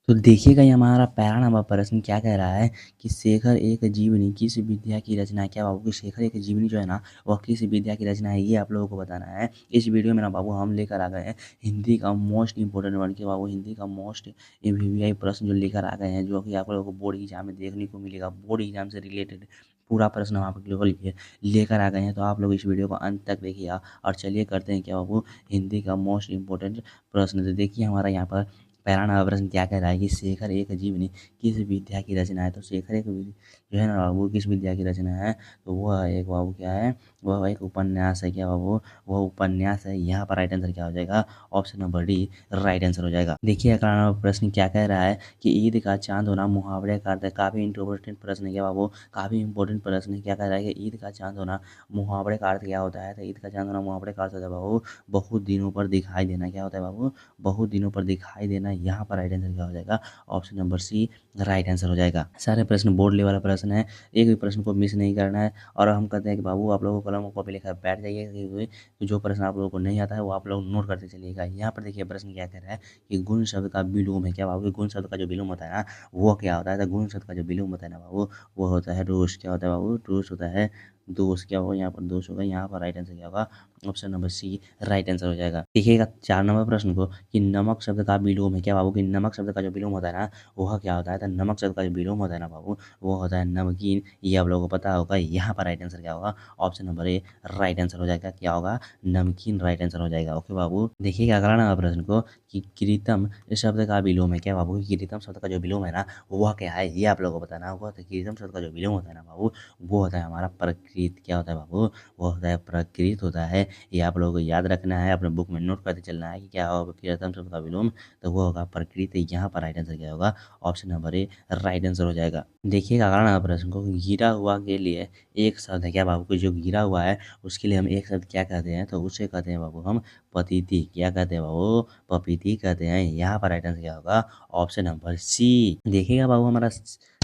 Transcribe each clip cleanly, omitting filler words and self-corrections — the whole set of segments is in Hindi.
तो देखिएगा ये हमारा पैरा नंबर प्रश्न क्या कह रहा है कि शेखर एक जीवनी किस विद्या की रचना है। क्या बाबू कि शेखर एक जीवनी जो है ना वह किस विद्या की रचना है, ये आप लोगों को बताना है। इस वीडियो में ना बाबू हम लेकर आ गए हैं हिंदी का मोस्ट इंपॉर्टेंट वर्ड के बाबू हिंदी का मोस्ट वीवीआई प्रश्न जो लेकर आ गए हैं, जो कि आप लोगों को बोर्ड एग्जाम में देखने को मिलेगा। बोर्ड एग्जाम से रिलेटेड पूरा प्रश्न हम आप लोगों के लिए लेकर आ गए हैं। तो आप लोग इस वीडियो को अंत तक देखिए और चलिए करते हैं क्या बाबू हिंदी का मोस्ट इंपॉर्टेंट प्रश्न। तो देखिए हमारा यहाँ पर पहला नंबर प्रश्न क्या कह रहा है कि शेखर एक जीवनी किस विद्या की रचना है। तो शेखर एक जो है ना बाबू किस विद्या की रचना है, तो वह एक बाबू क्या है, वह एक उपन्यास है। क्या बाबू, वह उपन्यास है। यहाँ पर राइट आंसर क्या हो जाएगा, option number D right answer हो जाएगा। देखिए अगला नंबर प्रश्न क्या कह रहा है कि ईद का चांद होना मुहावरे का अर्थ है। काफ़ी इंपॉर्टेंट प्रश्न है क्या बाबू, काफ़ी इंपॉर्टेंट प्रश्न है। क्या कह रहा है कि ईद का चांद होना मुहावरे का अर्थ क्या होता है। तो ईद का चांद होना मुहावरे का अर्थ होता है बाबू बहुत दिनों पर दिखाई देना। क्या होता है बाबू, बहुत दिनों पर दिखाई देना। यहाँ पर राइट आंसर क्या हो जाएगा, option number C right answer हो जाएगा। सारे प्रश्न बोर्ड लेवल वाला प्रश्न है, एक भी प्रश्न को मिस नहीं करना है। और हम कहते हैं कि बाबू आप लोगों को कलम और कॉपी लेकर बैठ जाइए, क्योंकि तो जो प्रश्न आप लोगों को नहीं आता है वो आप लोग नोट करते चलिएगा। यहाँ पर देखिए प्रश्न क्या कह रहा है कि गुण शब्द का विलोम है। क्या बाबू, गुण शब्द का जो विलोम होता है ना वो क्या होता है। तो गुण शब्द का जो विलोम होता है ना बाबू वो होता है दोष। क्या होता है बाबू, दोष होता है दोष। क्या होगा यहाँ पर, दोष होगा। यहाँ पर राइट आंसर क्या होगा, option number C right answer हो जाएगा। देखिएगा 4 नंबर प्रश्न को कि नमक शब्द का विलोम है। क्या बाबू कि नमक शब्द का जो विलोम होता है ना वह क्या होता है। तो नमक शब्द का जो विलोम होता है ना बाबू वो होता है नमकीन। ये आप लोगों को पता होगा। यहाँ पर राइट आंसर क्या होगा, option number A right answer हो जाएगा। क्या होगा, नमकीन राइट आंसर हो जाएगा। ओके बाबू। देखिएगा अगला नंबर प्रश्न को कि कृतम इस शब्द का विलोम है। क्या बाबू कि कृतम शब्द का जो विलोम है ना वह क्या है, ये आप लोगों को बताना होगा। तो कृतम शब्द का जो विलोम होता है ना बाबू वो होता है हमारा प्रकृत। क्या होता है बाबू, वो होता है प्रकृत होता है। ये आप लोगों को याद रखना है, अपने बुक में नोट करते चलना है कि क्या होगा कृतम शब्द का विलोम, तो वो होगा प्रकृति। यहाँ पर राइट आंसर क्या होगा, option number A right answer हो जाएगा। देखिएगा अगला नंबर प्रश्न को गिरा हुआ के लिए एक शब्द है। क्या बाबू को जो गिरा हुआ है उसके लिए हम एक शब्द क्या कहते हैं, तो उसे कहते हैं बाबू हम पतिति। क्या कहते हैं बाबू, पपीती कहते हैं। यहाँ पर राइट आंसर क्या होगा, ऑप्शन नंबर सी। देखिएगा बाबू हमारा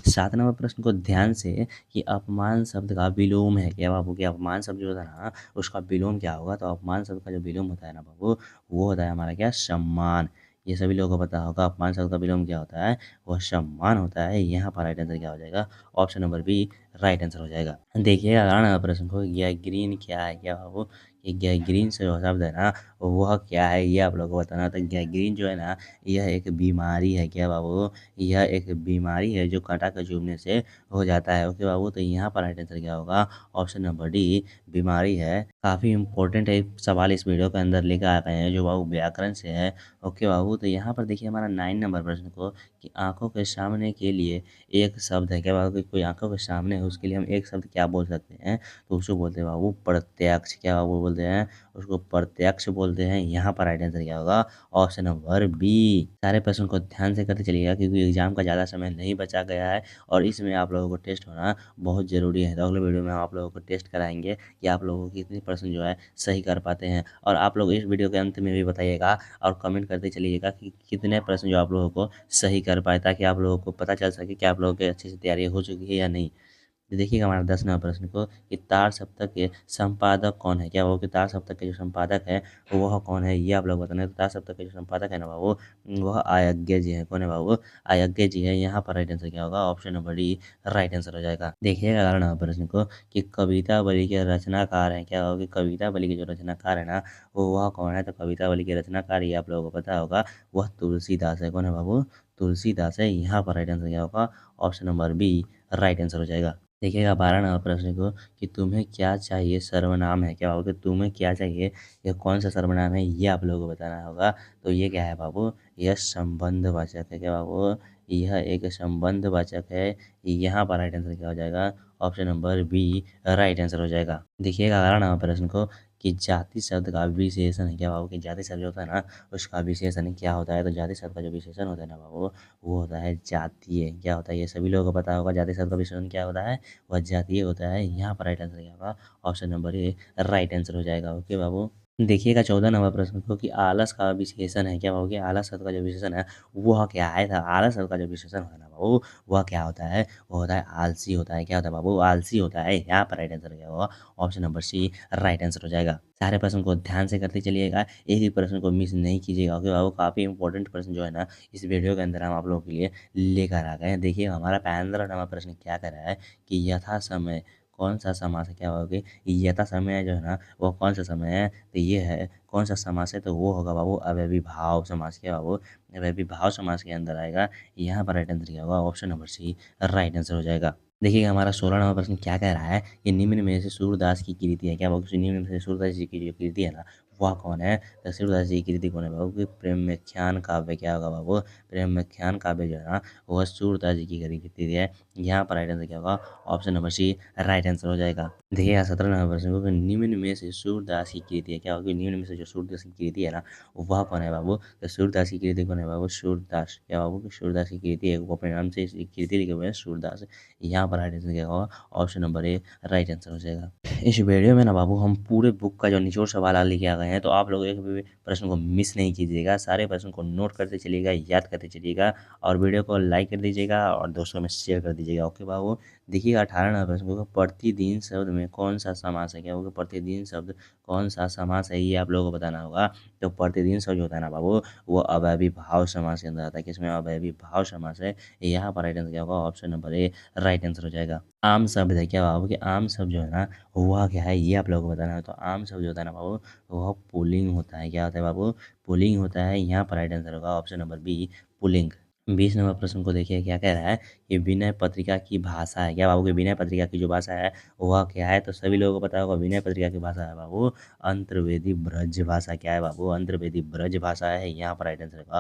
7 नंबर प्रश्न को ध्यान से कि अपमान शब्द का विलोम है। क्या बाबू कि अपमान शब्द जो होता है ना उसका विलोम क्या होगा। तो अपमान शब्द का जो विलोम होता है ना बाबू वो होता है हमारा क्या, सम्मान। ये सभी लोगों को पता होगा अपमान शब्द का विलोम क्या होता है, वह सम्मान होता है। यहाँ पर राइट आंसर क्या हो जाएगा, option number B right answer हो जाएगा। देखिएगा अगला नंबर प्रश्न को गैंग्रीन क्या है। क्या बाबू ये गैंग्रीन से जो शब्द है ना वह क्या है, ये आप लोगों को बताना। तो गैंग्रीन जो है ना यह एक बीमारी है। क्या बाबू, यह एक बीमारी है जो कांटा के चुभने से हो जाता है। ओके बाबू। तो यहाँ पर राइट आंसर क्या होगा, ऑप्शन नंबर डी बीमारी है। काफ़ी इंपॉर्टेंट है सवाल इस वीडियो के अंदर लेकर आ गए हैं जो बाबू व्याकरण से है। ओके बाबू। तो यहाँ पर देखिए हमारा 9 नंबर प्रश्न को कि आंखों के सामने के लिए एक शब्द है। क्या बाबू कि कोई आंखों के सामने है उसके लिए हम एक शब्द क्या बोल सकते हैं, तो उसको बोलते हैं बाबू प्रत्यक्ष। क्या बाबू बोलते हैं, उसको प्रत्यक्ष बोलते हैं। यहाँ पर राइट आंसर क्या होगा, ऑप्शन नंबर बी। सारे प्रश्न को ध्यान से करते चलिएगा क्योंकि एग्जाम का ज़्यादा समय नहीं बचा गया है और इसमें आप लोगों को टेस्ट होना बहुत ज़रूरी है। तो अगले वीडियो में हम आप लोगों को टेस्ट कराएंगे कि आप लोगों को कितने प्रश्न जो है सही कर पाते हैं। और आप लोग इस वीडियो के अंत में भी बताइएगा और कमेंट करते चलिएगा कि कितने प्रश्न जो आप लोगों को सही कर पाए, ताकि आप लोगों को पता चल सके कि आप लोगों की अच्छे से तैयारी हो चुकी है या नहीं। तो देखिएगा हमारा 10 नंबर प्रश्न को कि तार सप्तक के संपादक कौन है। क्या वो कि तार सप्तक के जो संपादक है वह कौन है, ये आप लोग बताना है। तो तार सप्तक के जो संपादक है ना बाबू वह अयज्ञ जी है। कौन है बाबू, अयज्ञ जी है। यहाँ पर राइट आंसर क्या होगा, option number D right answer हो जाएगा। देखिएगा 11 नंबर प्रश्न को कि कविता बलि के रचनाकार हैं। क्या होगा कि कविता बलि के जो रचनाकार है ना वो वह कौन है। तो कविता बलि के रचनाकार ये आप लोगों को पता होगा वह तुलसीदास है। कौन है बाबू, तुलसीदास है। यहाँ पर राइट आंसर क्या होगा, option number B right answer हो जाएगा। देखिएगा 12 नंबर प्रश्न को कि तुम्हें क्या चाहिए सर्वनाम है। क्या बाबू कि तुम्हें क्या चाहिए, यह कौन सा सर्वनाम है, ये आप लोगों को बताना होगा। तो ये क्या है बाबू, यह संबंधवाचक है। क्या बाबू, यह एक संबंधवाचक है। यहाँ पर राइट आंसर क्या हो जाएगा, option number B right answer हो जाएगा। देखिएगा 11 नंबर प्रश्न को कि जाति शब्द का विशेषण है। क्या बाबू कि जाति शब्द जो होता है ना उसका विशेषण क्या होता है। तो जाति शब्द का जो विशेषण होता है ना बाबू वो होता है जातीय। क्या होता है, ये सभी लोगों को पता होगा। जाति शब्द का विशेषण क्या होता है, वह जातीय होता है। यहाँ पर राइट आंसर क्या होगा, option number A right answer हो जाएगा। ओके बाबू। देखिएगा 14 नंबर प्रश्न को कि आलस का विशेषण है क्या बाबू? कि आलस शब्द का जो विशेषण है वह क्या है? था आलस शब्द का जो विशेषण होता है ना बाबू, वह क्या होता है? वो होता है आलसी होता है। क्या होता है बाबू? आलसी होता है। यहाँ पर राइट आंसर क्या होगा? Option number C right answer हो जाएगा। सारे प्रश्न को ध्यान से करते चलिएगा, एक ही प्रश्न को मिस नहीं कीजिएगा, ओके बाबू? काफ़ी इंपॉर्टेंट प्रश्न जो है ना इस वीडियो के अंदर हम आप लोगों के लिए लेकर आ गए हैं। देखिए हमारा 15 नंबर प्रश्न क्या कर रहा है कि यथा समय कौन सा समास है? क्या होगा कि यथा समय जो है ना वो कौन सा समय है? तो ये है कौन सा समास है? तो वो होगा बाबू अव्ययी भाव समास। क्या बाबू? अव्ययी भाव समास के अंदर आएगा। यहाँ पर राइट आंसर क्या होगा? Option number C right answer हो जाएगा। देखिए हमारा 16 नंबर प्रश्न क्या कह रहा है कि निम्न में से सूरदास की कृति है। क्या बाबू? निम्न में से सूरदास जी की जो कृति है ना वह कौन है? तो सूरदास जी की कृति कौन है बाबू? कि प्रेम्याख्यान काव्य। क्या होगा बाबू? प्रेम्याख्यान काव्य जो है ना वह सूरदास जी की कृति है। यहाँ पर राइट आंसर क्या होगा? Option number C right answer हो जाएगा। देखिए यहाँ 17 नंबर प्रश्न को कि निम्न में से सूरदास की कृति है। क्या होगी? निम्न में से जो सूरदास की कृति है ना वह कौन है बाबू? तो सूरदास की कृति कौन है बाबू? सूरदास। क्या बाबू? कि सूरदास की कृति है, वो अपने नाम से इस कृति लिखे हुए हैं सूरदास। यहाँ पर राइट आंसर क्या होगा? Option number A right answer हो जाएगा। इस वीडियो में ना बाबू हम पूरे बुक का जो निचोड़ सवाल लेके आ गए हैं, तो आप लोग एक भी प्रश्न को मिस नहीं कीजिएगा, सारे प्रश्न को नोट करते चलिएगा, याद करते चलिएगा और वीडियो को लाइक कर दीजिएगा और दोस्तों में शेयर कर दीजिएगा, ओके बाबू? देखिएगा 18 नंबर प्रश्न को प्रतिदिन शब्द में कौन सा समास है? क्या होगा? प्रतिदिन शब्द कौन सा समास है ये आप लोगों को बताना होगा। तो प्रतिदिन शब्द जो होता है ना बाबू वो अव्ययी भाव समास के अंदर आता है। किसमें? अव्ययी भाव समास है। यहाँ पर राइट आंसर क्या होगा? Option number A right answer हो जाएगा। आम शब्द है। क्या बाबू? कि आम शब्द जो है ना हुआ क्या है ये आप लोगों को बताना है। तो आम शब्द जो होता है ना बाबू वह पुल्लिंग होता है। क्या होता है बाबू? पुल्लिंग होता है। यहाँ पर राइट आंसर होगा ऑप्शन नंबर बी पुल्लिंग। 20 नंबर प्रश्न को देखिए क्या कह रहा है कि विनय पत्रिका की भाषा है। क्या बाबू? कि विनय पत्रिका की जो भाषा है वह क्या है? तो सभी लोगों को पता होगा विनय पत्रिका की भाषा है बाबू अंतर्वेदी ब्रज भाषा। क्या है बाबू? अंतर्वेदी ब्रज भाषा है। यहाँ पर राइट आंसर होगा